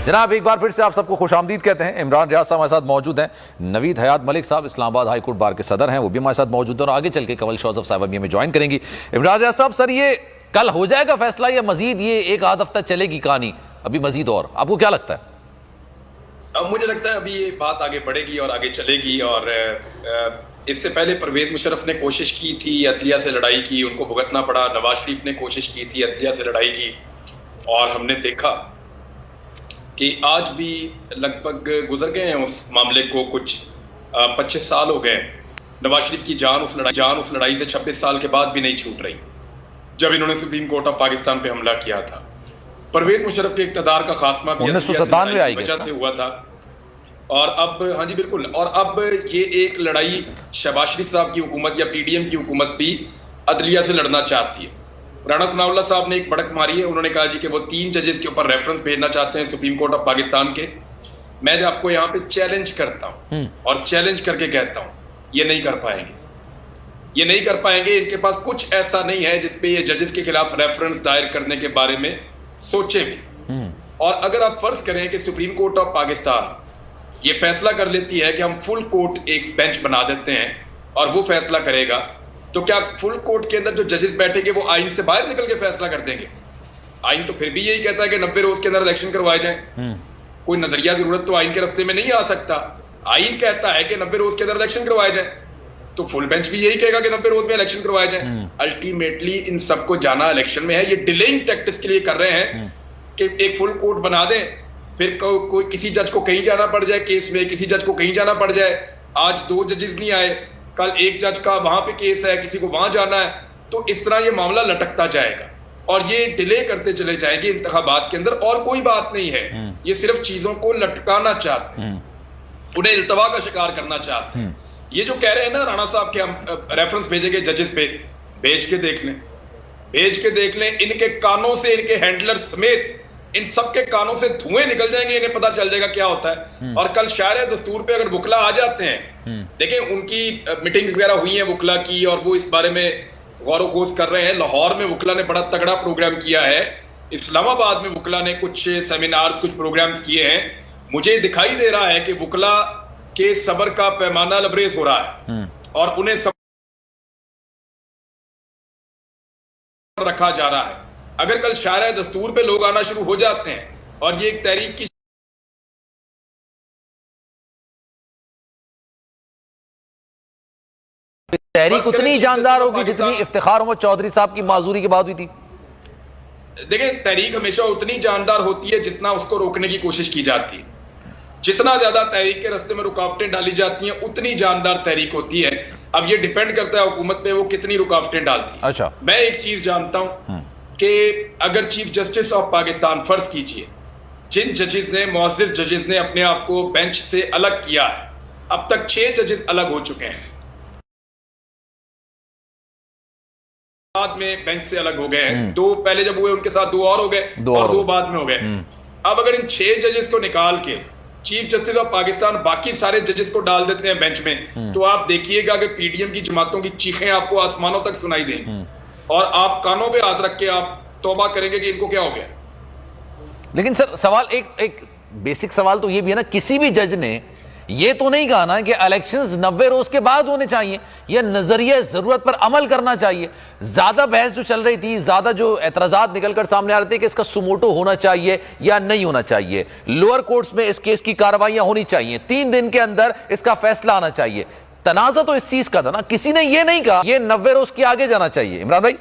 जनाब एक बार फिर से आप सबको खुशामदीद कहते हैं। इमरान रियाज साहब हमारे साथ मौजूद हैं। नवीद हयात मलिक साहब इस्लामाबाद हाई कोर्ट बार के सदर हैं, वो भी हमारे साथ मौजूद हैं और आगे चल के कवल शोज़ ऑफ साहिबा भी हमें ज्वाइन करेंगी। इमरान रियाज साहब, सर ये कल हो जाएगा फैसला या मजीद ये एक आध हफ्ता चलेगी कहानी, अभी मजीद और आपको क्या लगता है? अब मुझे लगता है अभी ये बात आगे बढ़ेगी और आगे चलेगी। और इससे पहले परवेज मुशर्रफ ने कोशिश की थी अदलिया से लड़ाई की, उनको भुगतना पड़ा। नवाज शरीफ ने कोशिश की थी अदलिया से लड़ाई की और हमने देखा कि आज भी लगभग गुजर गए हैं उस मामले को, कुछ 25 साल हो गए। नवाज शरीफ की जान उस लड़ाई से 26 साल के बाद भी नहीं छूट रही, जब इन्होंने सुप्रीम कोर्ट ऑफ पाकिस्तान पे हमला किया था। परवेज मुशर्रफ के इक़्तिदार का खात्मा भी 1997 वजह से हुआ था। और अब हाँ जी बिल्कुल, और अब ये एक लड़ाई शहबाज शरीफ साहब की हुकूमत या पीडीएम की हुकूमत भी अदलिया से लड़ना चाहती है। राणा सनाउल्लाह साहब ने एक भड़क मारी है, उन्होंने कहा जी कि वो 3 जजेस के ऊपर रेफरेंस भेजना चाहते हैं सुप्रीम कोर्ट ऑफ पाकिस्तान के। मैं आपको यहाँ पे चैलेंज करता हूँ और चैलेंज करके कहता हूँ, ये नहीं कर पाएंगे, ये नहीं कर पाएंगे। इनके पास कुछ ऐसा नहीं है जिसपे ये जजेस के खिलाफ रेफरेंस दायर करने के बारे में सोचे भी। और अगर आप फर्ज करें कि सुप्रीम कोर्ट ऑफ पाकिस्तान ये फैसला कर लेती है कि हम फुल कोर्ट एक बेंच बना देते हैं और वो फैसला करेगा, तो क्या फुल कोर्ट के अंदर जो जजेस बैठेंगे वो आइन से बाहर निकल के फैसला कर देंगे? आइन तो फिर भी यही कहता है कि 90 रोज के अंदर इलेक्शन करवाए जाएं। कोई नजरिया जरूरत तो आइन के रास्ते में नहीं आ सकता। आइन कहता है कि 90 रोज के अंदर इलेक्शन करवाए जाए, तो फुल बेंच भी यही कहेगा कि 90 रोज में इलेक्शन करवाए जाए। अल्टीमेटली इन सबको जाना इलेक्शन में है। ये डिलेइंग टैक्टिक्स के लिए कर रहे हैं कि एक फुल कोर्ट बना दें, फिर कोई किसी जज को कहीं जाना पड़ जाए केस में, किसी जज को कहीं जाना पड़ जाए। आज 2 जजेस नहीं आए, कल एक जज का वहां पे केस है, किसी को वहां जाना है, तो इस तरह ये मामला लटकता जाएगा और ये डिले करते चले जाएंगे इंतखाबात के अंदर। और कोई बात नहीं है, ये सिर्फ चीजों को लटकाना चाहते हैं, उन्हें इल्तवा का शिकार करना चाहते हैं। ये जो कह रहे हैं ना राणा साहब के हम रेफरेंस भेजेंगे जजेस पे, भेज के देख लें, इनके कानों से, इनके हैंडलर समेत इन सबके कानों से धुएं निकल जाएंगे, इन्हें पता चल जाएगा क्या होता है। और कल शायर दस्तूर पे अगर वुकला आ जाते हैं, देखें उनकी मीटिंग वगैरह हुई है वुकला की और वो इस बारे में गौर खोज कर रहे हैं। लाहौर में वुकला ने बड़ा तगड़ा प्रोग्राम किया है, इस्लामाबाद में वुकला ने कुछ सेमिनार्स, कुछ प्रोग्राम्स किए हैं। मुझे दिखाई दे रहा है कि वुकला के सब्र का पैमाना लबरेज हो रहा है और उन्हें रखा जा रहा है। अगर कल शायर दस्तूर पे लोग आना शुरू हो जाते हैं और ये एक तहरीक की तहरीक उतनी जानदार होगी जितनी इफ्तिखार अहमद चौधरी साहब की माजूरी के बाद हुई थी। देखें, तहरीक हमेशा उतनी जानदार होती है जितना उसको रोकने की कोशिश की जाती है। जितना ज्यादा तहरीक के रास्ते में रुकावटें डाली जाती हैं उतनी जानदार तहरीक होती है। अब ये डिपेंड करता है हुकूमत पे वो कितनी रुकावटें डालती है। अच्छा, मैं एक चीज जानता हूं कि अगर चीफ जस्टिस ऑफ पाकिस्तान, फर्ज कीजिए जिन जजेस ने, मुअज़्ज़िज़ जजेस ने अपने आप को बेंच से अलग किया है, अब तक 6 जजेस अलग हो चुके हैं, बाद में बेंच से अलग हो गए हैं। 2 पहले जब हुए उनके साथ 2 और हो गए और 2 बाद में हो गए। अब अगर इन 6 जजेस को निकाल के चीफ जस्टिस ऑफ पाकिस्तान बाकी सारे जजेस को डाल देते हैं बेंच में, तो आप देखिएगा कि पीडीएम की जमातों की चीखें आपको आसमानों तक सुनाई देंगी और आप कानों पे हाथ रख के आप तौबा करेंगे कि इनको क्या हो गया। लेकिन सर सवाल एक बेसिक सवाल तो ये भी है ना, किसी भी जज ने ये तो नहीं कहा ना कि इलेक्शंस 90 रोज के बाद होने चाहिए या नजरिया जरूरत पर अमल करना चाहिए। ज्यादा बहस जो चल रही थी, ज्यादा जो एतराजात निकलकर सामने आ रहे थे कि इसका सुमोटो होना चाहिए या नहीं होना चाहिए, लोअर कोर्ट्स में इस केस की कार्रवाइयां होनी चाहिए, 3 दिन के अंदर इसका फैसला आना चाहिए। तनाजा तो इस चीज का था ना, किसी ने ये नहीं कहा ये 90 रोज के आगे जाना चाहिए। इमरान भाई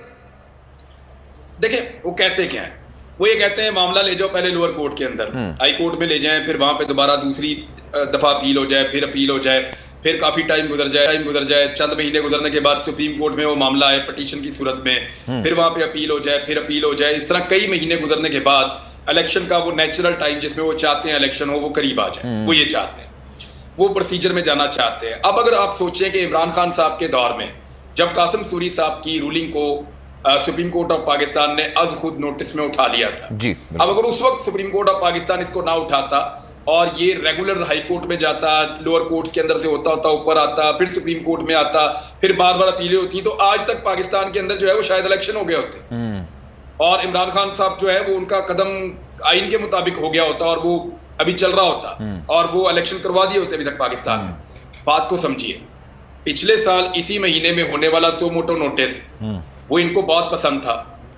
देखिए, वो कहते क्या है, वो ये कहते हैं मामला ले जाओ पहले लोअर कोर्ट के अंदर, हाई कोर्ट में ले जाएं, फिर वहां पे दोबारा दूसरी दफा अपील हो जाए, फिर अपील हो जाए, फिर काफी टाइम गुजर जाए, चंद महीने गुजरने के बाद सुप्रीम कोर्ट में वो मामला आए पटिशन की सूरत में, फिर वहां पे अपील हो जाए, फिर अपील हो जाए। इस तरह कई महीने गुजरने के बाद इलेक्शन का वो नेचुरल टाइम जिसमें वो चाहते हैं इलेक्शन हो, वो करीब आ जाए, वो ये चाहते हैं, वो प्रोसीजर में जाना चाहते हैं। अब अगर आप सोचें कि इमरान खान साहब के दौर में जब कासिम सूरी साहब की रूलिंग को सुप्रीम कोर्ट ऑफ पाकिस्तान ने अज खुद नोटिस में उठा लिया था जी, अब अगर उस वक्त सुप्रीम कोर्ट ऑफ पाकिस्तान इसको ना उठाता और ये रेगुलर हाई कोर्ट में जाता, लोअर कोर्ट्स के अंदर से होता ऊपर आता, फिर सुप्रीम कोर्ट में आता, फिर बार बार अपीलें होती, तो आज तक पाकिस्तान के अंदर जो है वो शायद इलेक्शन हो गए होते और इमरान खान साहब जो है वो उनका कदम आइन के मुताबिक हो गया होता और वो अभी चल रहा होता और वो इलेक्शन करवा दिए होते अभी तक पाकिस्तान में। बात को समझिए, पिछले साल इसी महीने में होने वाला सो मोटो नोटिस वो इनको बहुत पसंद था।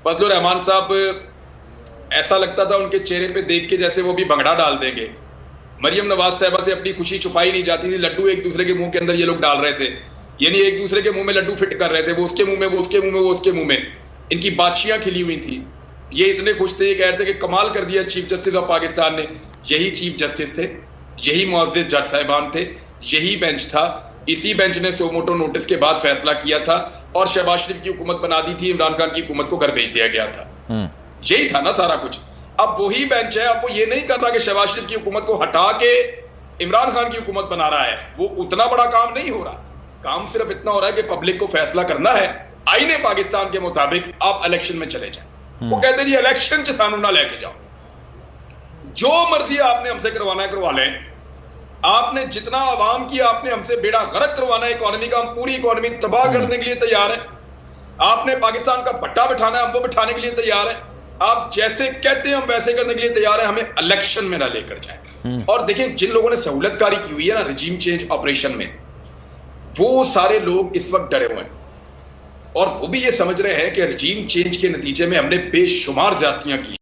फजलुर रहमान साहब, ऐसा लगता था उनके चेहरे पे देख के जैसे वो भी भंगड़ा डाल देंगे। मरियम नवाज साहबा से अपनी खुशी छुपाई नहीं जाती थी। लड्डू एक दूसरे के मुंह के अंदर ये लोग डाल रहे थे, यानी एक दूसरे के मुंह में लड्डू फिट कर रहे थे, वो उसके मुंह में, वो उसके मुंह में, वो उसके मुंह में। इनकी बादशियां खिली हुई थी। ये इतने खुश थे, ये कह रहे थे कि कमाल कर दिया चीफ जस्टिस ऑफ पाकिस्तान ने। यही चीफ जस्टिस थे, यही मुअज़्ज़िज़ जज साहिबान थे, यही बेंच था। इसी बेंच ने सो मोटो नोटिस के बाद फैसला किया था और शहबाज शरीफ की हुकूमत बना दी थी। इमरान खान की हुकूमत को घर भेज दिया गया था। यही था ना सारा कुछ। अब वही बेंच है, अब वो ये नहीं कर रहा कि शहबाज शरीफ की हुकूमत को हटा के इमरान खान की हुकूमत बना रहा है। वो उतना बड़ा काम नहीं हो रहा। काम सिर्फ इतना हो रहा है कि पब्लिक को फैसला करना है आईने पाकिस्तान के मुताबिक आप इलेक्शन में चले जाए। वो कहते हैं इलेक्शन च सानू ना लेके जाओ, जो मर्जी आपने हमसे करवाना है करवा लें। आपने जितना आवाम की आपने हमसे बेड़ा गर्क करवाना है इकोनॉमी का, हम पूरी इकोनॉमी तबाह करने के लिए तैयार है। आपने पाकिस्तान का भट्टा बिठाना है, हम वो बिठाने के लिए तैयार है। आप जैसे कहते हैं हम वैसे करने के लिए तैयार है, हमें इलेक्शन में ना लेकर जाए। और देखें, जिन लोगों ने सहूलतकारी की हुई है ना रिजीम चेंज ऑपरेशन में, वो सारे लोग इस वक्त डरे हुए हैं और वो भी ये समझ रहे हैं कि रिजीम चेंज के नतीजे में हमने बेशुमार ज्यादतियां की।